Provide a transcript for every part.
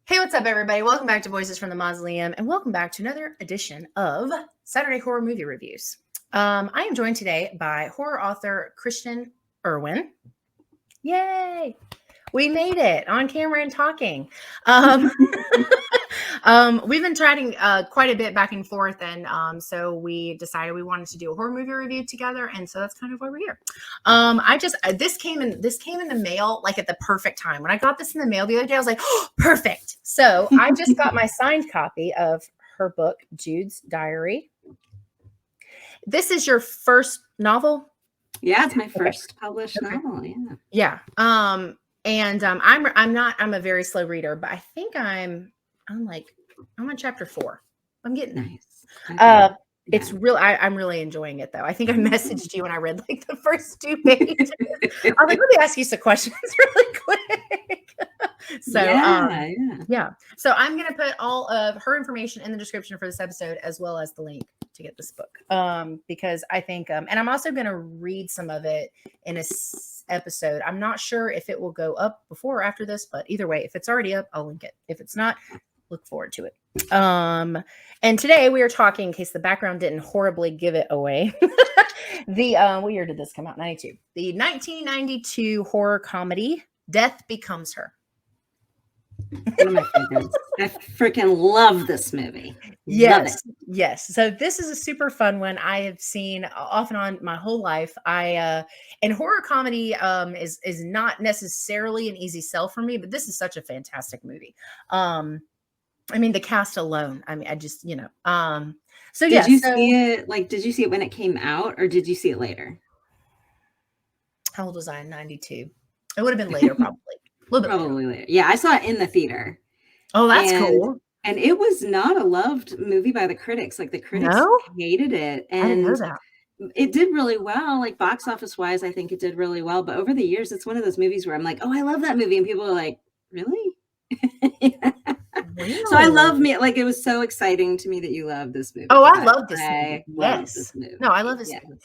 Hey, what's up, everybody? Welcome back to Voices from the Mausoleum, and welcome back to another edition of Saturday Horror Movie Reviews. I am joined today by horror author Christiane Erwin. Yay! We made it on camera and talking. We've been chatting quite a bit back and forth, and so we decided we wanted to do a horror movie review together, and so that's kind of why we're here. This came in the mail like at the perfect time. When I got this in the mail the other day, I was like, oh, perfect. So I just got my signed copy of her book, Jude's Diary. This is your first novel? Yeah, it's my first published novel. Yeah. I'm a very slow reader, but I think I'm on chapter 4. I'm getting nice. Okay. It's real. I'm really enjoying it though. I think I messaged you when I read like the first 2 pages. I was like, let me ask you some questions really quick. So yeah. So I'm gonna put all of her information in the description for this episode, as well as the link to get this book. Because I think and I'm also gonna read some of it in a episode. I'm not sure if it will go up before or after this, but either way, if it's already up, I'll link it. If it's not, look forward to it. And today we are talking, in case the background didn't horribly give it away, what year did this come out? 92. The 1992 horror comedy Death Becomes Her. One of my favorites. I freaking love this movie. Yes. So this is a super fun one. I have seen off and on my whole life. And horror comedy is not necessarily an easy sell for me, but this is such a fantastic movie. I mean, the cast alone. I mean, I just, so yeah. Did you see it? Like, did you see it when it came out, or did you see it later? How old was I in 92? It would have been later, probably. A little bit probably later. Yeah, I saw it in the theater. Oh, that's cool. And it was not a loved movie by the critics. Like, the critics hated it. And I didn't know that. It did really well. Like, box office wise, I think it did really well. But over the years, it's one of those movies where I'm like, oh, I love that movie. And people are like, really? Yeah. Really? So I love me. Like, it was so exciting to me that you love this movie. Oh, I love this movie. Love this movie. No, I love this movie.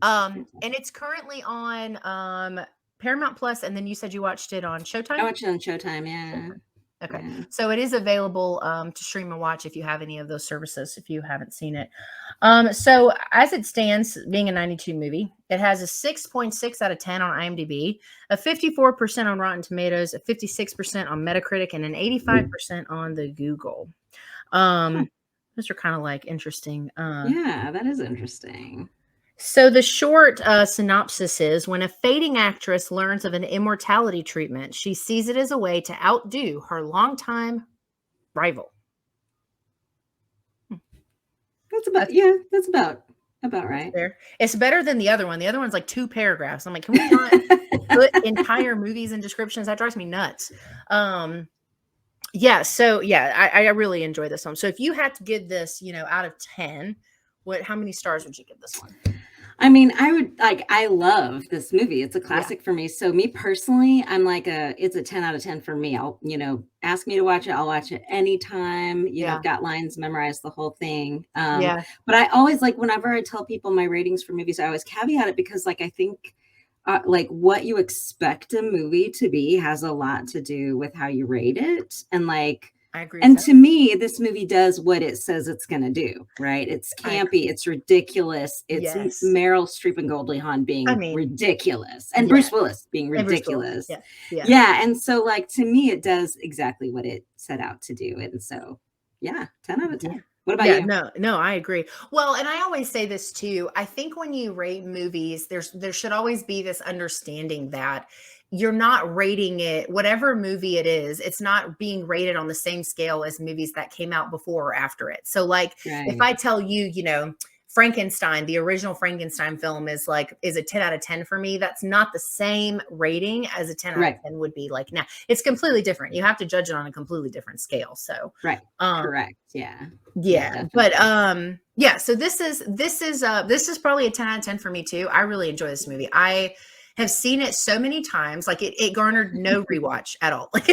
And it's currently on Paramount Plus, and then you said you watched it on Showtime? I watched it on Showtime, yeah. Okay. Yeah. So it is available to stream and watch if you have any of those services, if you haven't seen it. So as it stands, being a 92 movie, it has a 6.6 out of 10 on IMDb, a 54% on Rotten Tomatoes, a 56% on Metacritic, and an 85% on the Google. Those are kind of like interesting. Yeah, that is interesting. So the short synopsis is, when a fading actress learns of an immortality treatment, she sees it as a way to outdo her longtime rival. That's about right. There. It's better than the other one. The other one's like 2 paragraphs. I'm like, can we not put entire movies in descriptions? That drives me nuts. Yeah. So yeah, I really enjoy this one. So if you had to give this, out of 10, how many stars would you give this one? I mean, I love this movie. It's a classic for me. So me personally, I'm like it's a 10 out of 10 for me. I'll, ask me to watch it. I'll watch it anytime. I've got lines memorized, the whole thing. But I always, like, whenever I tell people my ratings for movies, I always caveat it because, like, I think like what you expect a movie to be has a lot to do with how you rate it. And, like, I agree. And to me, this movie does what it says it's going to do, right? It's campy. It's ridiculous. It's Meryl Streep and Goldie Hawn being ridiculous. And Bruce Willis being ridiculous. Yeah. And so, like, to me, it does exactly what it set out to do. And so, 10 out of 10. Yeah. What about you? No, I agree. Well, and I always say this too. I think when you rate movies, there should always be this understanding that you're not rating it, whatever movie it is, it's not being rated on the same scale as movies that came out before or after it. So, like, if I tell you, Frankenstein, the original Frankenstein film is a 10 out of 10 for me, that's not the same rating as a 10 out of 10 would be. Like, now it's completely different. You have to judge it on a completely different scale. So correct. Yeah. But so this is probably a 10 out of 10 for me too. I really enjoy this movie. I have seen it so many times, like it garnered no rewatch at all. Like,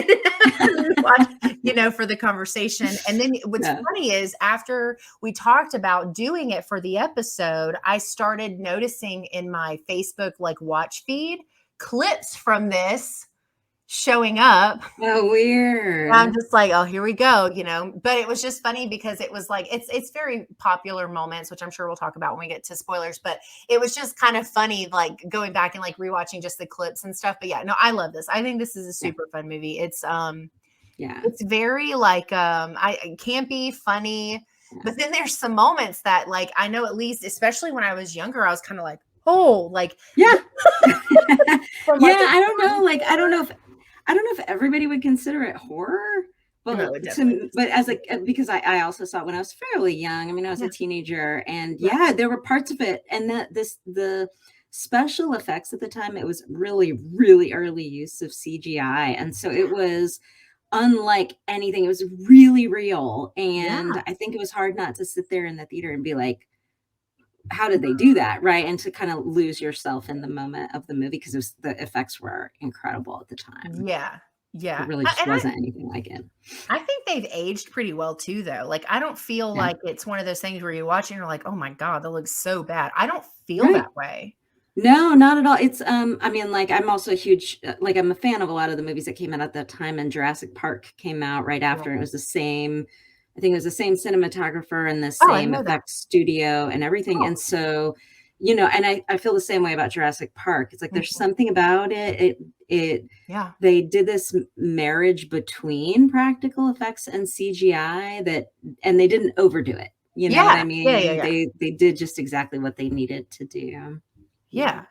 for the conversation. And then what's funny is, after we talked about doing it for the episode, I started noticing in my Facebook, like, watch feed clips from this showing up. Oh, weird. I'm just like, oh, here we go, but it was just funny because it was like, it's very popular moments, which I'm sure we'll talk about when we get to spoilers, but it was just kind of funny, like going back and like rewatching just the clips and stuff. But yeah, no, I love this. I think this is a super fun movie. It's very like, I campy, funny, but then there's some moments that like, I know at least, especially when I was younger, I was kind of like, oh, like, yeah. from, like, I don't know. Like, I don't know if everybody would consider it horror, but No, because I also saw it when I was fairly young. I mean, I was a teenager, and there were parts of it, and the special effects at the time, it was really, really early use of CGI, and so it was unlike anything. It was really real, and I think it was hard not to sit there in the theater and be like, how did they do that, right? And to kind of lose yourself in the moment of the movie, because the effects were incredible at the time. Yeah. It really just wasn't anything like it. I think they've aged pretty well too, though. Like, I don't feel like it's one of those things where you watch and you're like, oh my God, that looks so bad. I don't feel that way. No, not at all. It's, I mean, like, I'm also a huge, like, I'm a fan of a lot of the movies that came out at that time, and Jurassic Park came out right after. It was the same, I think it was the same cinematographer and the same effects studio and everything. And so, and I feel the same way about Jurassic Park. It's like, there's something about it. They did this marriage between practical effects and CGI and they didn't overdo it. You know what I mean? They did just exactly what they needed to do. Yeah.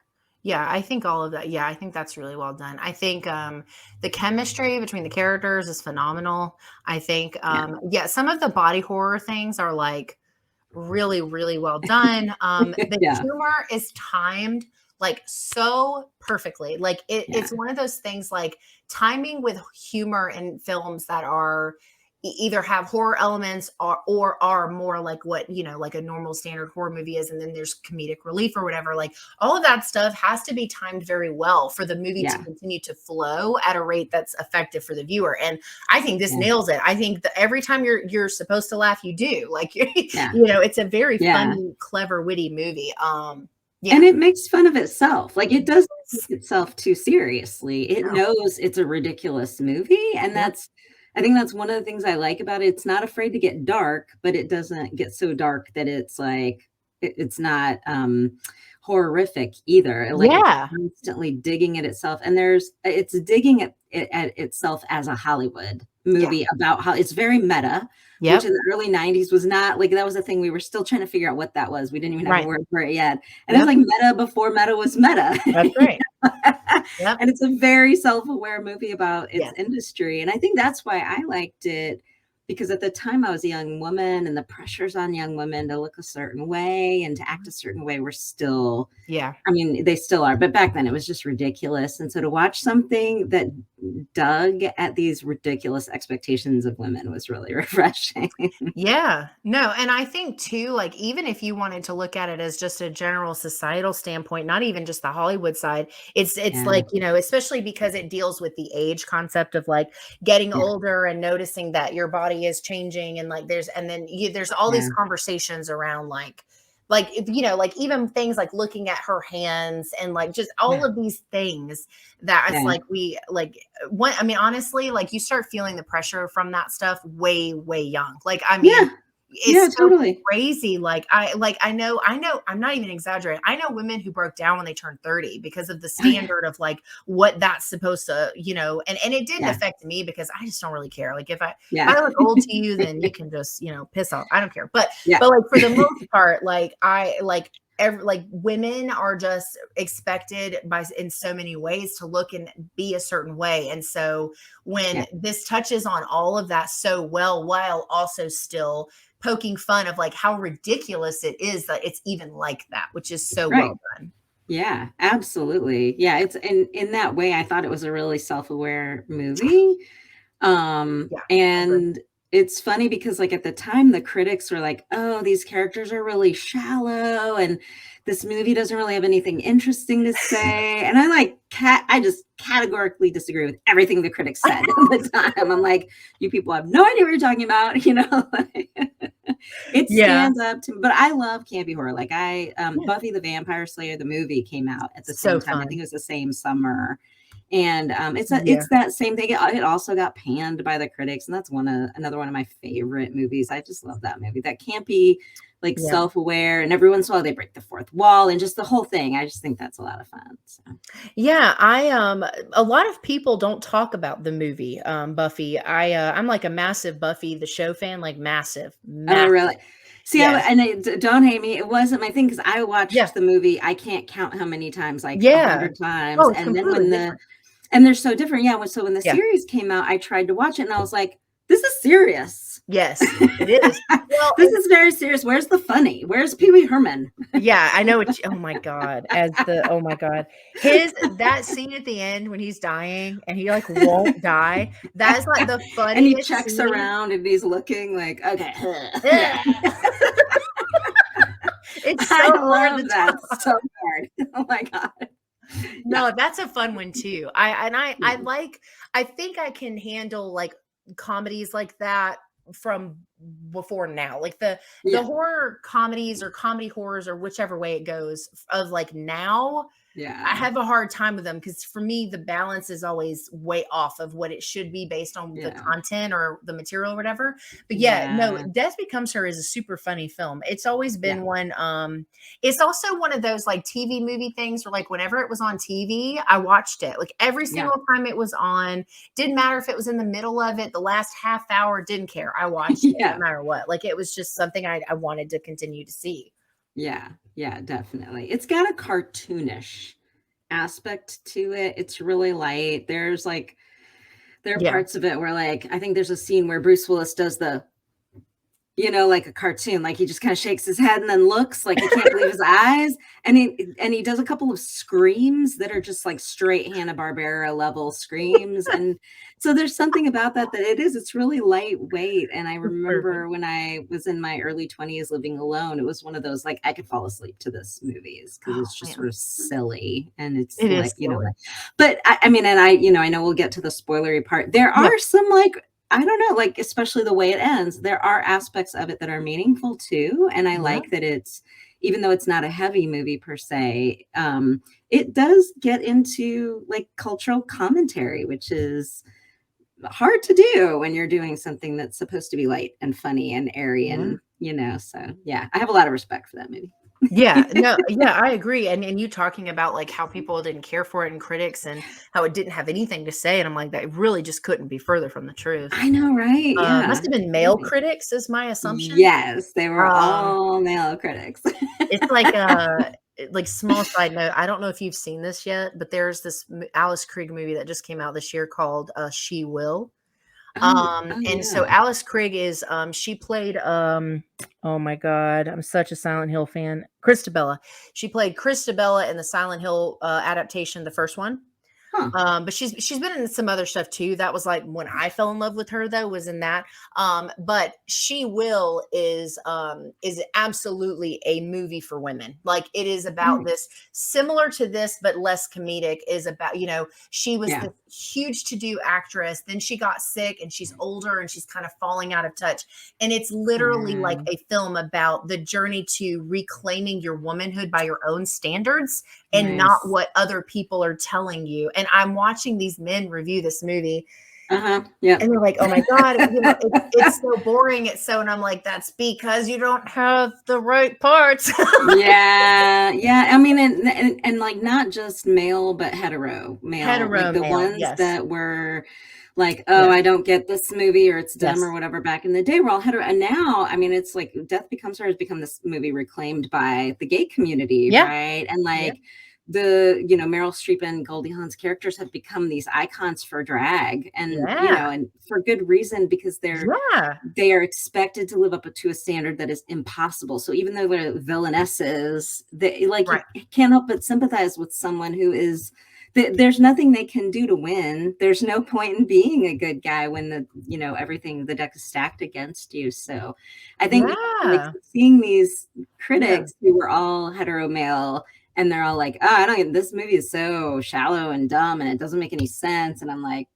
I think all of that. Yeah, I think that's really well done. I think the chemistry between the characters is phenomenal. I think, some of the body horror things are like really, really well done. The humor is timed like so perfectly. Like it's one of those things, like timing with humor in films that are either have horror elements or are more like what, like a normal standard horror movie is. And then there's comedic relief or whatever, like all of that stuff has to be timed very well for the movie to continue to flow at a rate that's effective for the viewer. And I think this nails it. I think that every time you're supposed to laugh, you do, like, it's a very funny, clever, witty movie. And it makes fun of itself. Like, it doesn't take itself too seriously. It knows it's a ridiculous movie. And I think that's one of the things I like about it. It's not afraid to get dark, but it doesn't get so dark that it's like, it's not horrific either. It's constantly digging at itself. And it's digging at itself as a Hollywood movie about how it's very meta, which in the early 90s was not like, that was a thing we were still trying to figure out what that was. We didn't even have a word for it yet. And it was like meta before meta was meta. That's right. And it's a very self-aware movie about its industry. And I think that's why I liked it, because at the time I was a young woman, and the pressures on young women to look a certain way and to act a certain way were still, I mean, they still are, but back then it was just ridiculous. And so to watch something that dug at these ridiculous expectations of women was really refreshing. No, and I think too, like, even if you wanted to look at it as just a general societal standpoint, not even just the Hollywood side, it's like, especially because it deals with the age concept of like getting older and noticing that your body is changing, and like there's all these conversations around like like even things like looking at her hands and like just all of these things that it's like I mean, honestly, like you start feeling the pressure from that stuff way young. Like, I mean, it's so totally crazy. Like I know, I'm not even exaggerating. I know women who broke down when they turned 30 because of the standard of like what that's supposed to, and it didn't affect me because I just don't really care. Like if I look old to you, then you can just, piss off. I don't care. But like for the most part, like women are just expected in so many ways to look and be a certain way. And so when this touches on all of that so well, while also still poking fun of like how ridiculous it is that it's even like that, which is so well done. Yeah, absolutely. Yeah, it's in that way, I thought it was a really self-aware movie. And it's funny because like at the time the critics were like, oh, these characters are really shallow and this movie doesn't really have anything interesting to say. And I just categorically disagree with everything the critics said at the time. I'm like, you people have no idea what you're talking about, it stands up to me. But I love campy horror. Like Buffy the Vampire Slayer, the movie came out at the same time. I think it was the same summer. And it's that same thing. It also got panned by the critics, and that's another one of my favorite movies. I just love that movie. That campy, like self-aware, and every once in a while they break the fourth wall, and just the whole thing. I just think that's a lot of fun. So. Yeah, a lot of people don't talk about the movie Buffy. I'm like a massive Buffy the show fan, like massive. Oh, really? See, yes. Don't hate me. It wasn't my thing because I watched the movie. I can't count how many times, like 100 times. Oh, and then and they're so different. Yeah. So when the series came out, I tried to watch it and I was like, this is serious. Yes, it is. Well, this is very serious. Where's the funny? Where's Pee Wee Herman? Yeah, I know. Oh my God. Oh my God. That scene at the end when he's dying and he like won't die. That's like the funniest. And he checks around and he's looking like, okay. It's so hard. That's so hard. Oh my God. No, that's a fun one too. I think I can handle like comedies like that from before now, like the horror comedies or comedy horrors or whichever way it goes of like now. Yeah, I have a hard time with them because for me the balance is always way off of what it should be based on the content or the material or whatever. But no, Death Becomes Her is a super funny film. It's always been one. It's also one of those like TV movie things where like whenever it was on TV, I watched it. Like every single time it was on, didn't matter if it was in the middle of it, the last half hour, didn't care. I watched it no matter what. Like it was just something I wanted to continue to see. Yeah, definitely. It's got a cartoonish aspect to it. It's really light. There are parts of it where like, I think there's a scene where Bruce Willis does the, like a cartoon, like he just kind of shakes his head and then looks like he can't believe his eyes. And he does a couple of screams that are just like straight Hanna-Barbera level screams. And so there's something about that it's really lightweight. And I remember when I was in my early 20s living alone, it was one of those, like I could fall asleep to this movies because it's just sort of silly. And it's like, but I mean, and I know we'll get to the spoilery part. There are some like, I don't know, like, especially the way it ends, there are aspects of it that are meaningful too. And I like that even though it's not a heavy movie per se, it does get into like cultural commentary, which is hard to do when you're doing something that's supposed to be light and funny and airy and, so I have a lot of respect for that movie. I agree. And you talking about like how people didn't care for it and critics and how it didn't have anything to say. And I'm like, that really just couldn't be further from the truth. I know, right? Must have been male critics is my assumption. Yes, they were all male critics. It's like small side note. I don't know if you've seen this yet, but there's this Alice Krige movie that just came out this year called She Will. And so Alice Krige is she played oh my God, I'm such a Silent Hill fan. Christabella. She played Christabella in the Silent Hill adaptation, the first one. But she's been in some other stuff too. That was like when I fell in love with her though, was in that. But She Will is absolutely a movie for women. Like it is about this similar to this, but less comedic, is about, she was this huge to-do actress. Then she got sick and she's older and she's kind of falling out of touch. And it's literally like a film about the journey to reclaiming your womanhood by your own standards and not what other people are telling you. And I'm watching these men review this movie. And they're like, oh my God, it's so boring. And I'm like, that's because you don't have the right parts. I mean, and like not just male, but hetero male, like the ones that were like, I don't get this movie or it's dumb or whatever. Back in the day, we're all hetero. And now, I mean, it's like Death Becomes Her has become this movie reclaimed by the gay community, right? And like, the Meryl Streep and Goldie Hawn's characters have become these icons for drag, and and for good reason, because they are expected to live up to a standard that is impossible. So even though they're villainesses, they you can't help but sympathize with someone who is. There's nothing they can do to win. There's no point in being a good guy when the deck is stacked against you. So I think like, seeing these critics who were all hetero male. And they're all like, I don't get, this movie is so shallow and dumb and it doesn't make any sense. And I'm like,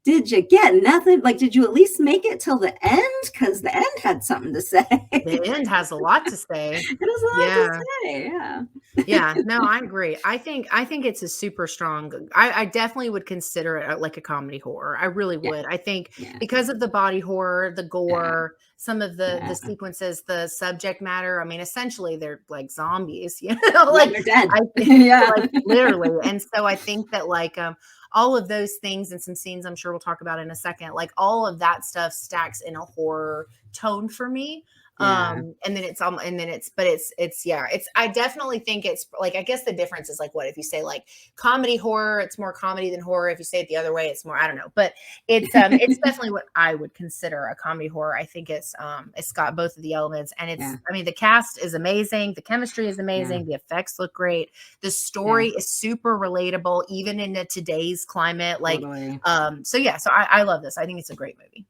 did you get nothing? Like, did you at least make it till the end? Because the end had something to say. The end has a lot to say. It has a lot to say, yeah. Yeah, no, I agree. I think it's a super strong. I definitely would consider it like a comedy horror. I really would. I think because of the body horror, the gore, some of the sequences, the subject matter. I mean, essentially, they're like zombies. You know, like they're dead. Like literally. And so I think that like all of those things and some scenes I'm sure we'll talk about in a second, like all of that stuff stacks in a horror tone for me. And then I definitely think it's like, I guess the difference is like, what if you say like comedy horror, it's more comedy than horror. If you say it the other way, it's more, I don't know, but it's definitely what I would consider a comedy horror. I think it's got both of the elements, and it's, I mean, the cast is amazing. The chemistry is amazing. The effects look great. The story is super relatable, even in today's climate. Like, so I love this. I think it's a great movie.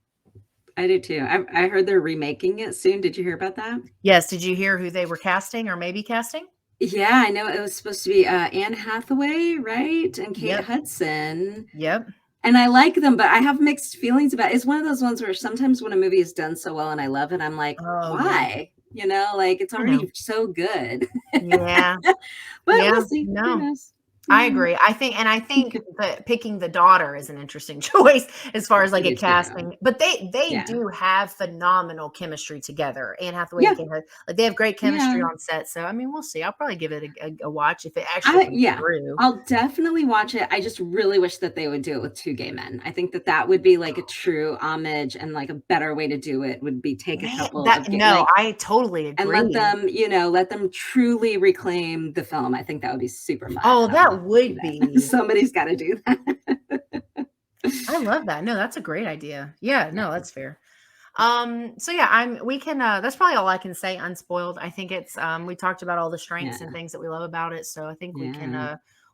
I do too. I heard they're remaking it soon. Did you hear about that? Yes. Did you hear who they were casting or maybe casting? Yeah, I know it was supposed to be Anne Hathaway, right? And Kate Hudson. Yep. And I like them, but I have mixed feelings about it. It's one of those ones where sometimes when a movie is done so well and I love it, I'm like, why? You know, like it's already so good. Yeah. But we'll see. No. I agree. I think that picking the daughter is an interesting choice as far as like a casting, but they do have phenomenal chemistry together. Anne Hathaway, like they have great chemistry on set. So, I mean, we'll see. I'll probably give it a watch if it actually comes through. I'll definitely watch it. I just really wish that they would do it with two gay men. I think that would be like a true homage, and like a better way to do it would be take a couple of gay, I totally agree. And let them truly reclaim the film. I think that would be super fun. Oh, that would be. Somebody's got to do that. I love that. No, that's a great idea. Yeah, no, that's fair. So yeah, we can that's probably all I can say unspoiled. I think it's we talked about all the strengths and things that we love about it, so I think we can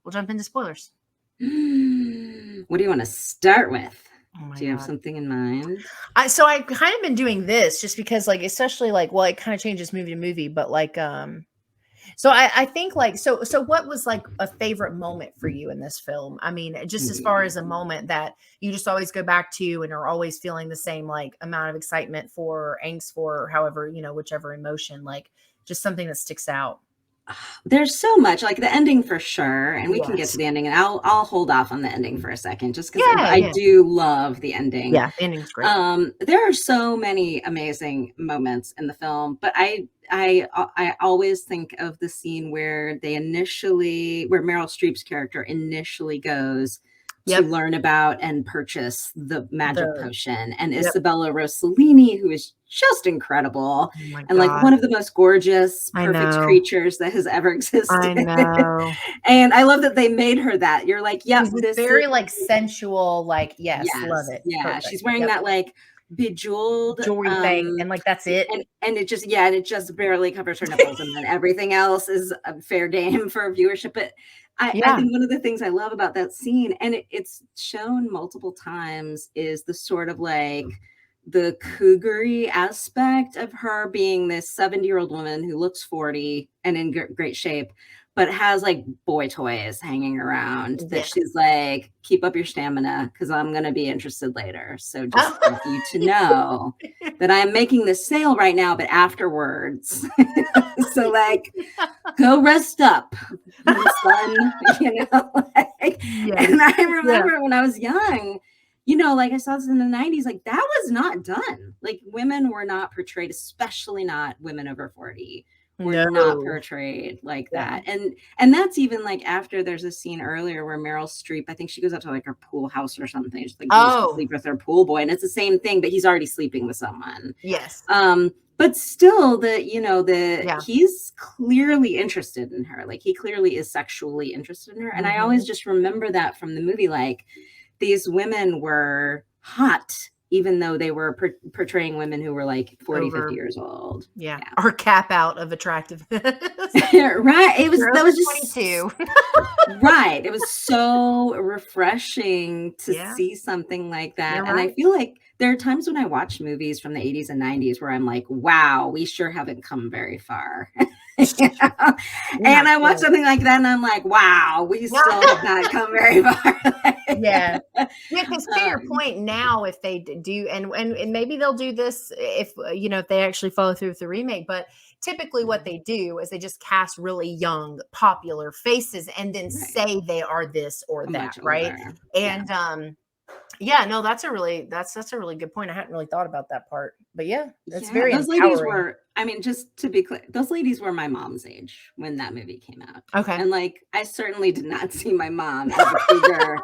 we'll jump into spoilers. What do you want to start with? Do you have something in mind? So I've kind of been doing this just because, like, especially like, well, it kind of changes movie to movie, but like so I think like, so what was like a favorite moment for you in this film? I mean, just as far as a moment that you just always go back to and are always feeling the same like amount of excitement for, angst for, however, you know, whichever emotion, like just something that sticks out. There's so much, like the ending for sure, and we can get to the ending, and I'll hold off on the ending for a second just because I do love the ending. Yeah, the ending's great. There are so many amazing moments in the film, but I always think of the scene where where Meryl Streep's character initially goes to learn about and purchase the magic potion, and Isabella Rossellini, who is just incredible and like one of the most gorgeous, perfect creatures that has ever existed. I know. And I love that they made her that. You're like, this is very like sensual, like love it. Yeah, perfect. She's wearing that like bejeweled jewelry thing, and like that's it, and it just barely covers her nipples, and then everything else is a fair game for viewership. But I think one of the things I love about that scene, and it's shown multiple times, is the sort of like the cougary aspect of her being this 70-year-old woman who looks 40 and in great shape, but has like boy toys hanging around that she's like, keep up your stamina because I'm going to be interested later. So just want you to know that I'm making this sale right now, but afterwards. So like, go rest up, son, you know, like, and I remember when I was young, you know, like I saw this in the 90s, like that was not done. Like women were not portrayed, especially not women over 40. Were not portrayed like that. And that's even like after there's a scene earlier where Meryl Streep, I think she goes up to like her pool house or something. She's like goes to sleep with her pool boy, and it's the same thing, but he's already sleeping with someone. Yes. But still he's clearly interested in her. Like he clearly is sexually interested in her. And I always just remember that from the movie, like these women were hot, even though they were portraying women who were like 40, 50 years old. Yeah. Or cap out of attractiveness. Right. That was just 22. Right. It was so refreshing to see something like that. And I feel like there are times when I watch movies from the 80s and 90s where I'm like, wow, we sure haven't come very far. And I watch something like that and I'm like, wow, we still have not come very far. Yeah. Yeah, because to your point now, if they do, and maybe they'll do this if, if they actually follow through with the remake, but typically what they do is they just cast really young, popular faces and then say they are this or that, right? And yeah, no, that's a really good point. I hadn't really thought about that part, but yeah, it's very those empowering. ladies were, I mean, just to be clear, those ladies were my mom's age when that movie came out. Okay. And like, I certainly did not see my mom as a cougar.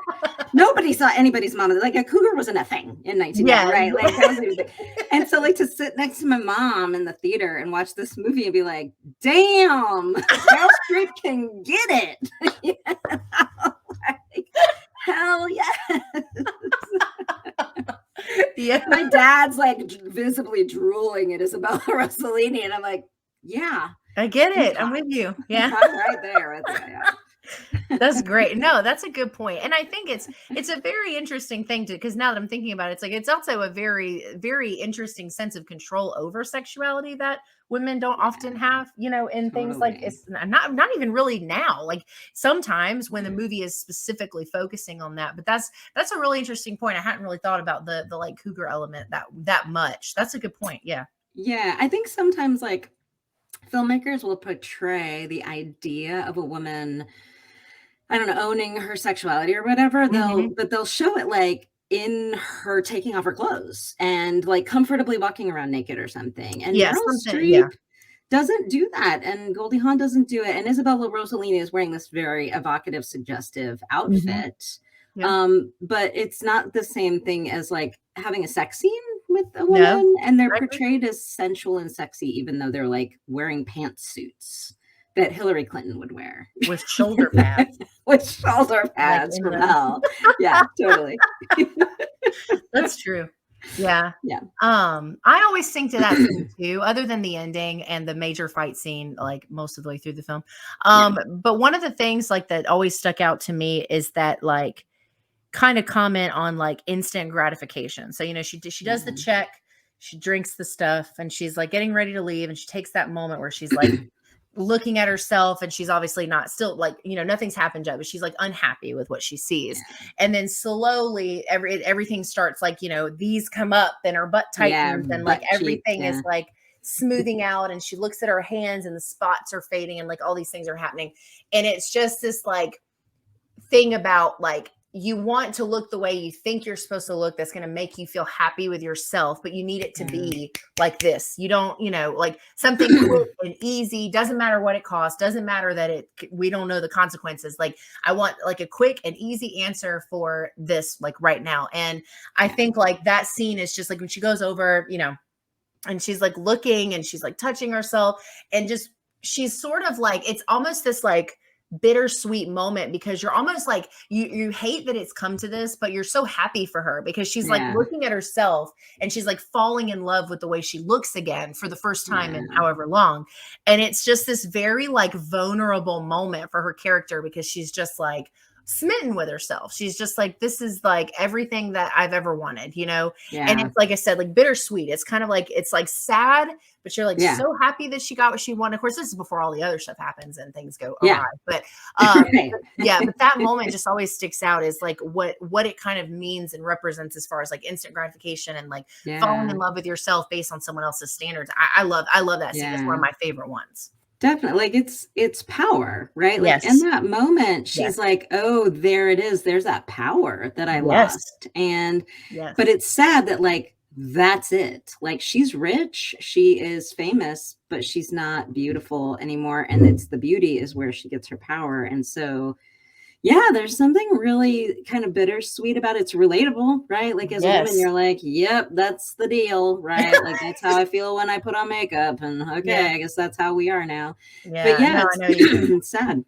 Nobody saw anybody's mom. Like a cougar wasn't a thing in 1990, right? Like that was and so like to sit next to my mom in the theater and watch this movie and be like, damn, Meryl Streep can get it. Like, hell yes. Yeah. My dad's like visibly drooling at Isabella Rossellini, and I'm like, yeah, I get it. I'm with you. Yeah. Right there. That's great. No, that's a good point. And I think it's a very interesting thing because now that I'm thinking about it, it's also a very, very interesting sense of control over sexuality that women don't often have, in things like it's not even really now. Like sometimes when the movie is specifically focusing on that, but that's a really interesting point. I hadn't really thought about the like cougar element that much. That's a good point. Yeah. Yeah. I think sometimes like filmmakers will portray the idea of a woman, I don't know, owning her sexuality or whatever. They'll show it like in her taking off her clothes and like comfortably walking around naked or something. And Meryl Streep doesn't do that. And Goldie Hawn doesn't do it. And Isabella Rossellini is wearing this very evocative, suggestive outfit. But it's not the same thing as like having a sex scene with a woman. And they're portrayed as sensual and sexy, even though they're like wearing pantsuits that Hillary Clinton would wear. With shoulder pads. With shoulder pads from hell. Yeah, totally. That's true. Yeah. Yeah. I always think to that scene too, other than the ending and the major fight scene, like most of the way through the film. But one of the things like that always stuck out to me is that like kind of comment on like instant gratification. So, she does the check, she drinks the stuff and she's like getting ready to leave. And she takes that moment where she's like looking at herself and she's obviously not still like, nothing's happened yet, but she's like unhappy with what she sees. And then slowly everything starts like, these come up and her butt tightens and like everything is like smoothing out and she looks at her hands and the spots are fading and like all these things are happening. And it's just this like thing about like, you want to look the way you think you're supposed to look. That's going to make you feel happy with yourself, but you need it to be like this. You don't, like something quick and easy. Doesn't matter what it costs. Doesn't matter that we don't know the consequences. Like I want like a quick and easy answer for this, like right now. And I think like that scene is just like when she goes over, and she's like looking and she's like touching herself and just, she's sort of like, it's almost this like bittersweet moment because you're almost like you hate that it's come to this, but you're so happy for her because she's like looking at herself and she's like falling in love with the way she looks again for the first time in however long. And it's just this very like vulnerable moment for her character because she's just like smitten with herself. She's just like, this is like everything that I've ever wanted, and it's like I said, like bittersweet. It's kind of like, it's like sad, but you're like so happy that she got what she wanted. Of course, this is before all the other stuff happens and things go awry. But but that moment just always sticks out as like what it kind of means and represents as far as like instant gratification and like falling in love with yourself based on someone else's standards. I love that scene. It's one of my favorite ones. Definitely. Like it's power, right? Like in that moment, she's like, oh, there it is. There's that power that I lost. And, but it's sad that like, that's it. Like she's rich, she is famous, but she's not beautiful anymore. And it's the beauty is where she gets her power. And so, there's something really kind of bittersweet about it. It's relatable, right? Like as a woman, you're like, yep, that's the deal, right? Like that's how I feel when I put on makeup. And okay, I guess that's how we are now. But it's sad.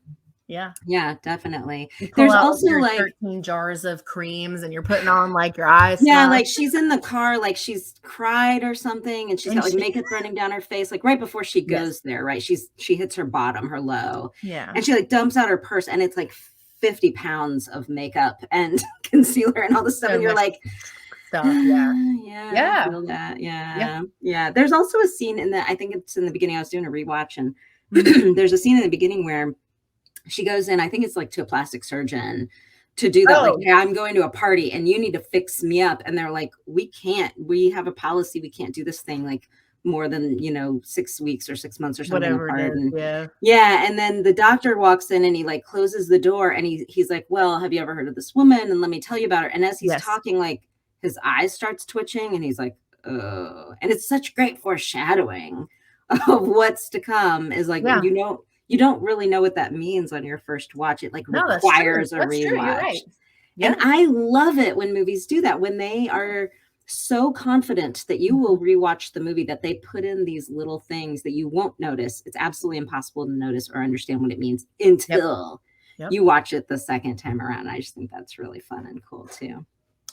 Yeah, definitely. There's also like 13 jars of creams and you're putting on like your eyes. Like she's in the car, like she's cried or something and she's got like makeup running down her face, like right before she goes there, right? She hits her bottom, her low. And she like dumps out her purse and it's like 50 pounds of makeup and concealer and all this stuff. And you're like, stuff. I feel that. Yeah. There's also a scene in I think it's in the beginning. I was doing a rewatch and There's a scene in the beginning where she goes in, I think it's like to a plastic surgeon to do that. Like, Oh, hey, I'm going to a party and you need to fix me up. And they're like, we can't, we have a policy. We can't do this thing like more than, 6 weeks or 6 months or something whatever it apart. is. And Yeah. yeah. And then the doctor walks in and he like closes the door and he's like, well, have you ever heard of this woman? And let me tell you about her. And as he's Yes. talking, like his eyes starts twitching and he's like, oh, and it's such great foreshadowing of what's to come is like, Yeah. you don't really know what that means on your first watch. It like No, requires a that's rewatch. true. You're right. And I love it when movies do that, when they are so confident that you will rewatch the movie that they put in these little things that you won't notice. It's absolutely impossible to notice or understand what it means until you watch it the second time around. I just think that's really fun and cool too.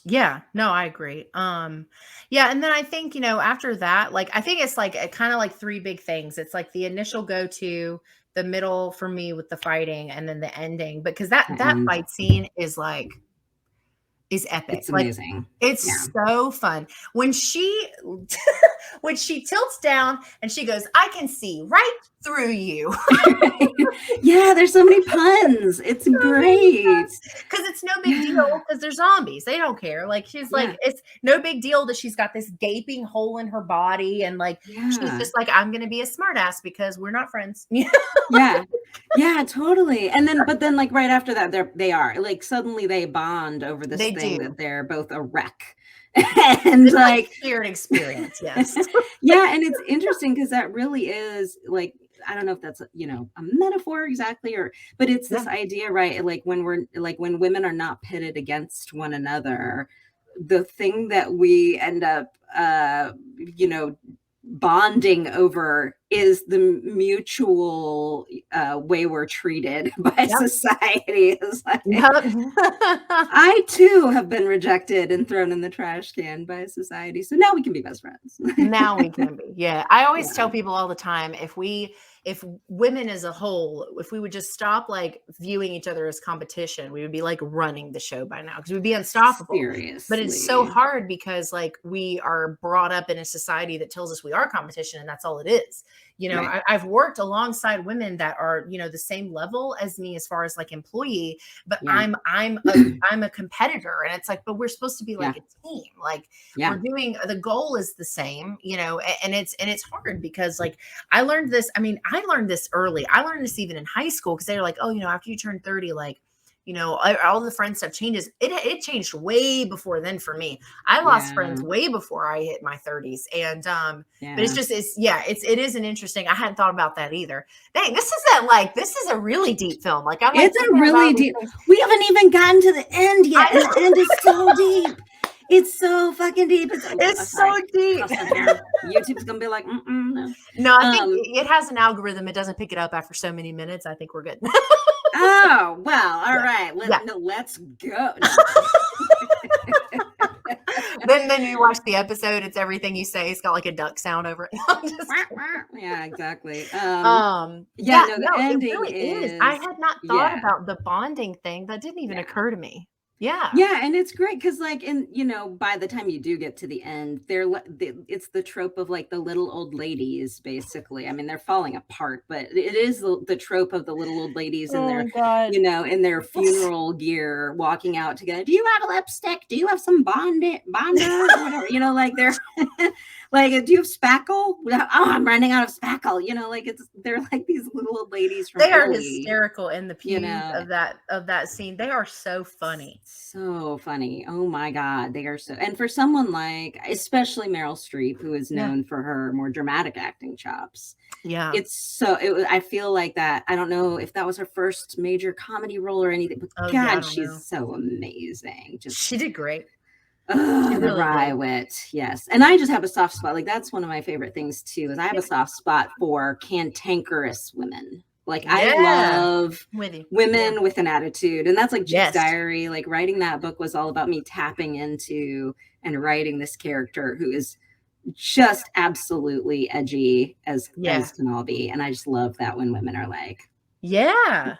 Yeah, no, I agree. Yeah, and then I think, after that, like I think it's like kind of like three big things. It's like the initial go-to, the middle for me with the fighting, and then the ending. Because that fight scene is epic. It's amazing. Like, it's so fun. When she when she tilts down and she goes, I can see right through you. Yeah, there's so many puns. It's great. Because it's no big deal because they're zombies. They don't care. Like she's like, it's no big deal that she's got this gaping hole in her body. And like she's just like, I'm gonna be a smartass because we're not friends. Yeah, totally. And then but then like right after that, they are like suddenly they bond over this thing that they're both a wreck. And it's like shared experience. Yes. Yeah, and it's interesting because that really is like, I don't know if that's a metaphor exactly, but it's this idea, right? Like when women are not pitted against one another, the thing that we end up bonding over is the mutual way we're treated by society. Is like, I too have been rejected and thrown in the trash can by society. So now we can be best friends. Now we can be. Yeah. I always tell people all the time, if women as a whole, if we would just stop like viewing each other as competition, we would be like running the show by now because we'd be unstoppable. Seriously. But it's so hard because like we are brought up in a society that tells us we are competition and that's all it is. I've worked alongside women that are, the same level as me as far as like employee, but I'm a competitor, and it's like, but we're supposed to be like a team. Like we're doing, the goal is the same, and it's hard because like I learned this early. I learned this even in high school because they're like, oh, after you turn 30, like, all the friend stuff changes. It changed way before then for me. I lost friends way before I hit my 30s. And, but it is an interesting, I hadn't thought about that either. Dang, this is a really deep film. Like it's a really deep, we haven't even gotten to the end yet. And the end is so deep. It's so fucking deep. It's so deep. YouTube's gonna be like, no. No, I think it has an algorithm. It doesn't pick it up after so many minutes. I think we're good. Oh, well, all right. Let's go. Then you watch the episode. It's everything you say. It's got like a duck sound over it. Yeah, exactly. The ending it really is. I had not thought about the bonding thing. That didn't even occur to me. Yeah, and it's great because like by the time you do get to the end, it's the trope of like the little old ladies, basically. I mean, they're falling apart, but it is the trope of the little old ladies in their in their funeral gear walking out together. Do you have a lipstick? Do you have some bonder or whatever? Like they're like, do you have spackle? Oh, I'm running out of spackle. They're like these little old ladies from They are Italy. Hysterical in the pews of that scene. They are so funny. So funny. Oh my God. They are so, and for someone like, especially Meryl Streep, who is known for her more dramatic acting chops. Yeah. I feel like that. I don't know if that was her first major comedy role or anything, but she's so amazing. She did great. The wry wit. Yes. And I just have a soft spot. Like that's one of my favorite things too, is I have a soft spot for cantankerous women. Like I love women with an attitude, and that's like Jake's Diary. Like writing that book was all about me tapping into and writing this character who is just absolutely edgy as can all be. And I just love that when women are like, yeah.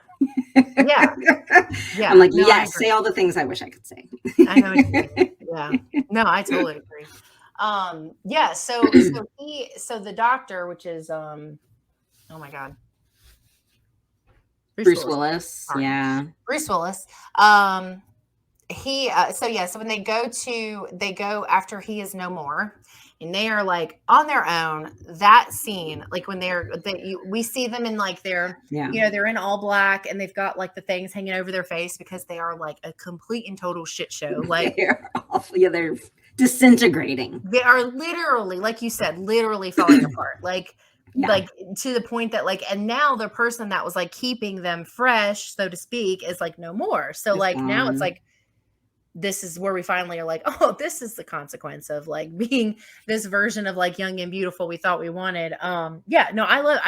I'm like, say all the things I wish I could say. I know what you mean. Yeah. No, I totally agree. So the doctor, which is oh my God. Bruce Willis. Sorry. Yeah. Bruce Willis. He so when they go after he is no more, and they are like on their own. That scene, like when we see them in like they're they're in all black and they've got like the things hanging over their face because they are like a complete and total shit show. Like they're awful. Yeah, they're disintegrating. They are literally, like you said, literally falling apart. Like to the point that like, and now the person that was like keeping them fresh, so to speak, is like no more. So like now it's like, this is where we finally are like, oh, this is the consequence of like being this version of like young and beautiful we thought we wanted. I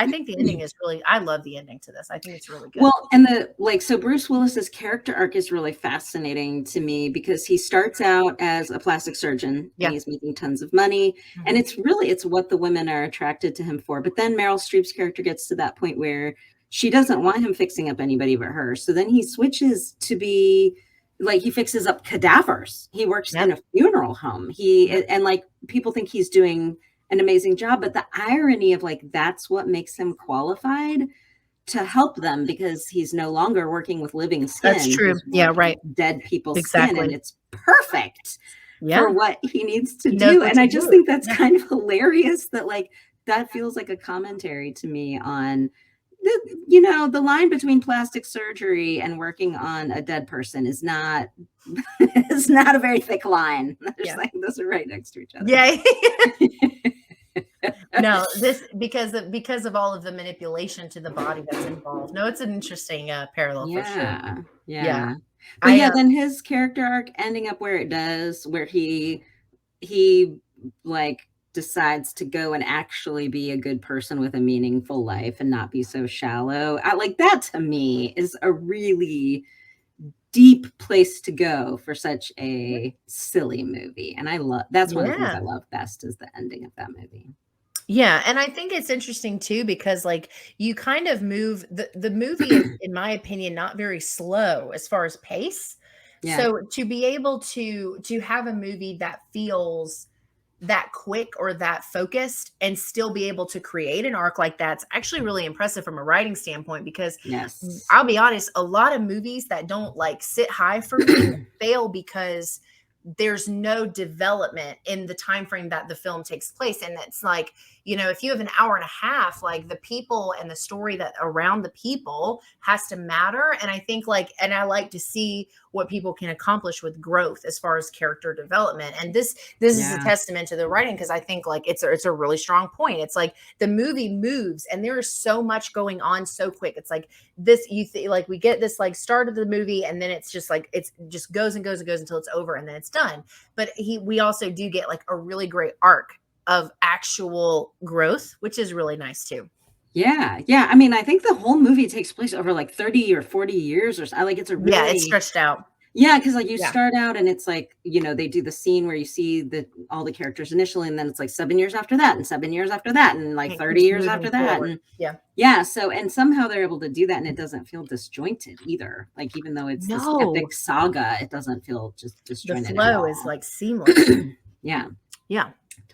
think the ending is really, I love the ending to this. I think it's really good. Well, and so Bruce Willis's character arc is really fascinating to me because he starts out as a plastic surgeon and he's making tons of money. And it's what the women are attracted to him for. But then Meryl Streep's character gets to that point where she doesn't want him fixing up anybody but her. So then he switches to be like, he fixes up cadavers. He works in a funeral home. And like people think he's doing an amazing job, but the irony of like, that's what makes him qualified to help them because he's no longer working with living skin. That's true. Yeah, right. Dead people's skin. And it's perfect for what he needs to do. And I just think that's kind of hilarious that like, that feels like a commentary to me on the line between plastic surgery and working on a dead person is not a very thick line. Like those are right next to each other. Yeah. No, this because of all of the manipulation to the body that's involved. No, it's an interesting parallel for sure. Yeah. But then his character arc ending up where it does, where he like decides to go and actually be a good person with a meaningful life and not be so shallow. Like that to me is a really deep place to go for such a silly movie. And that's one of the things I love best is the ending of that movie. Yeah. And I think it's interesting too, because like you kind of move the movie is, in my opinion, not very slow as far as pace. Yeah. So to be able to have a movie that feels that quick or that focused and still be able to create an arc like that's actually really impressive from a writing standpoint, because I'll be honest, a lot of movies that don't like sit high for me fail because there's no development in the time frame that the film takes place. And it's like, if you have an hour and a half, like the people and the story that around the people has to matter. And I think and I like to see what people can accomplish with growth as far as character development. And this is a testament to the writing, because I think like it's a really strong point. It's like the movie moves and there is so much going on so quick. It's like this, like we get this like start of the movie and then it's just like, it's just goes and goes and goes until it's over and then it's done. But we also do get like a really great arc of actual growth, which is really nice too. Yeah. I mean, I think the whole movie takes place over like 30 or 40 years or so. Like it's it's stretched out. Yeah, because like you start out and it's like, they do the scene where you see all the characters initially, and then it's like 7 years after that and 7 years after that and like 30 years after that. And so and somehow they're able to do that and it doesn't feel disjointed either. Like even though it's this epic saga, it doesn't feel just disjointed. The flow is like seamless. Yeah.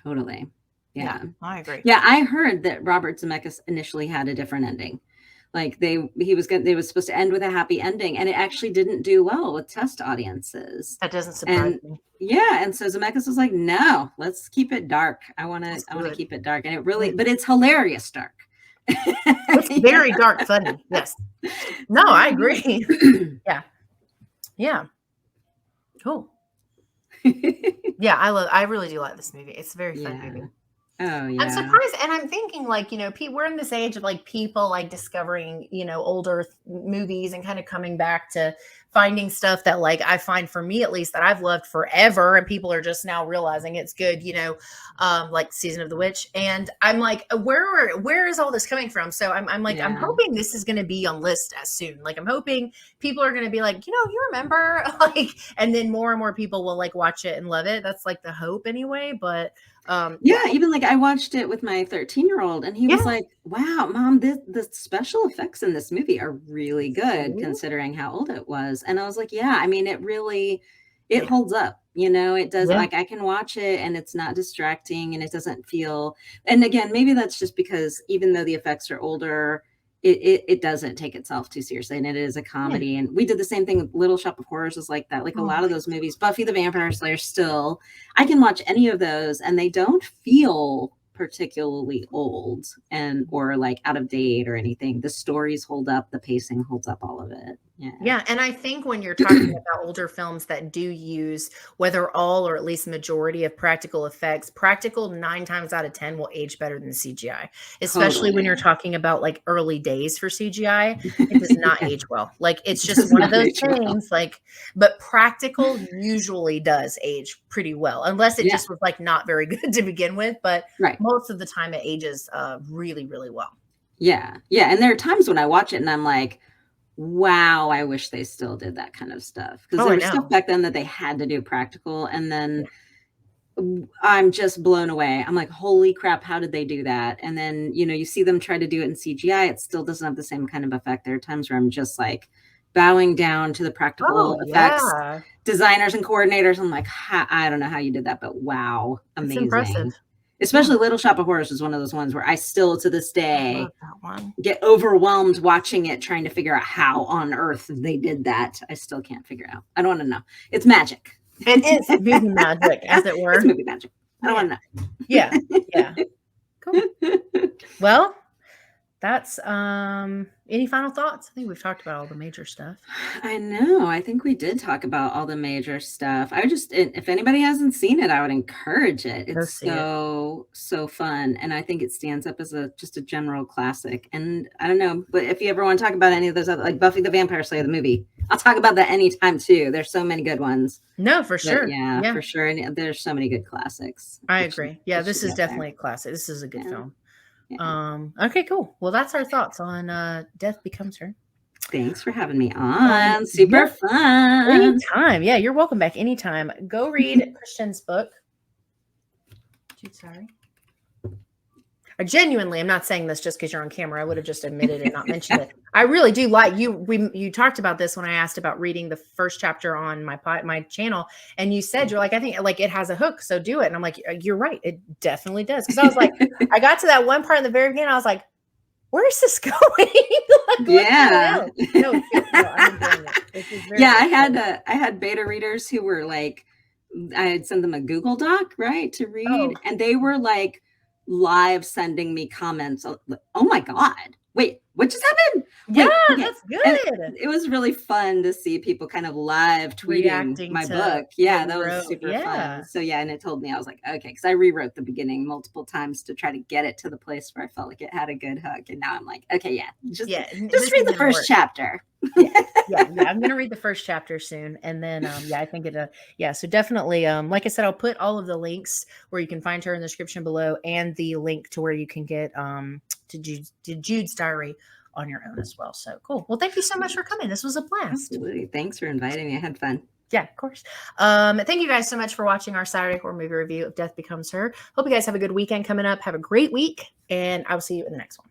Totally. Yeah, I agree. Yeah, I heard that Robert Zemeckis initially had a different ending. Like they was supposed to end with a happy ending, and it actually didn't do well with test audiences. That doesn't surprise me. Yeah, and so Zemeckis was like, "No, let's keep it dark. I want to keep it dark." And it really, but it's hilarious dark. It's very dark, funny. Yes. No, I agree. Yeah. Cool. Yeah, I really do like this movie. It's a very fun movie. Oh yeah. I'm surprised, and I'm thinking like, we're in this age of like people like discovering, older movies and kind of coming back to finding stuff that like I find, for me at least, that I've loved forever, and people are just now realizing it's good, like Season of the Witch. And I'm like, where is all this coming from? So I'm like, I'm hoping this is going to be on list as soon. Like I'm hoping people are going to be like, you remember, like, and then more and more people will like watch it and love it. That's like the hope anyway. But even like I watched it with my 13-year-old and he was like, wow, Mom, the special effects in this movie are really good considering how old it was. And I was like, I mean, it holds up, it does. Like I can watch it and it's not distracting and it doesn't feel, and again, maybe that's just because even though the effects are older, it doesn't take itself too seriously, and it is a comedy. And we did the same thing with Little Shop of Horrors is like that. Like a lot of those movies, Buffy the Vampire Slayer, still, I can watch any of those and they don't feel particularly old and or like out of date or anything. The stories hold up, the pacing holds up, all of it. Yeah. And I think when you're talking about older films that do use whether all or at least majority of practical effects, practical 9 times out of 10 will age better than CGI, especially when you're talking about like early days for CGI. It does not age well. Like it's just one of those things like, but practical usually does age pretty well, unless it just was like not very good to begin with. But most of the time it ages really, really well. Yeah. Yeah. And there are times when I watch it and I'm like, wow, I wish they still did that kind of stuff. Because there was stuff back then that they had to do practical. And then I'm just blown away. I'm like, holy crap, how did they do that? And then, you know, you see them try to do it in CGI. It still doesn't have the same kind of effect. There are times where I'm just like bowing down to the practical effects designers and coordinators. I'm like, I don't know how you did that, but wow, amazing. It's impressive. Especially Little Shop of Horrors is one of those ones where I still to this day get overwhelmed watching it, trying to figure out how on earth they did that. I still can't figure out. I don't want to know. It's magic. It is movie magic, as it were. It's movie magic. I don't want to know. Yeah. Yeah. Cool. Well, that's any final thoughts? I think we've talked about all the major stuff. I know. I think we did talk about all the major stuff. I just, if anybody hasn't seen it, I would encourage it. It's so fun. And I think it stands up as just a general classic. And I don't know, but if you ever want to talk about any of those other, like Buffy the Vampire Slayer, the movie, I'll talk about that anytime too. There's so many good ones. No, for sure. Yeah, for sure. And there's so many good classics. I agree. Yeah, this is definitely a classic. This is a good film. Okay, cool. Well, that's our thoughts on Death Becomes Her. Thanks for having me on. Super fun. Anytime. Yeah, you're welcome back anytime. Go read Christian's book. Sorry. I genuinely, I'm not saying this just because you're on camera. I would have just admitted and not mentioned it. I really do like you. You talked about this when I asked about reading the first chapter on my channel, and you said you're like, I think like it has a hook, so do it. And I'm like, you're right, it definitely does. Because I was like, I got to that one part in the very beginning, I was like, where's this going? Like, yeah. No, I'm enjoying it. I had beta readers who were like, I had sent them a Google Doc, right, to read, and they were like live sending me comments. Oh my God. Wait, what just happened? That's good. And it was really fun to see people kind of live tweeting reacting my book. Yeah, that was super fun. So and it told me, I was like, okay, because I rewrote the beginning multiple times to try to get it to the place where I felt like it had a good hook. And now I'm like, okay, just read the first chapter. I'm gonna read the first chapter soon, and then I think it so definitely like I said, I'll put all of the links where you can find her in the description below, and the link to where you can get to Jude's diary on your own as well. So cool. Well, thank you so much for coming. This was a blast. Absolutely. Thanks for inviting me. I had fun. Yeah, of course. Thank you guys so much for watching our Saturday horror movie review of Death Becomes Her. Hope you guys have a good weekend coming up. Have a great week, and I will see you in the next one.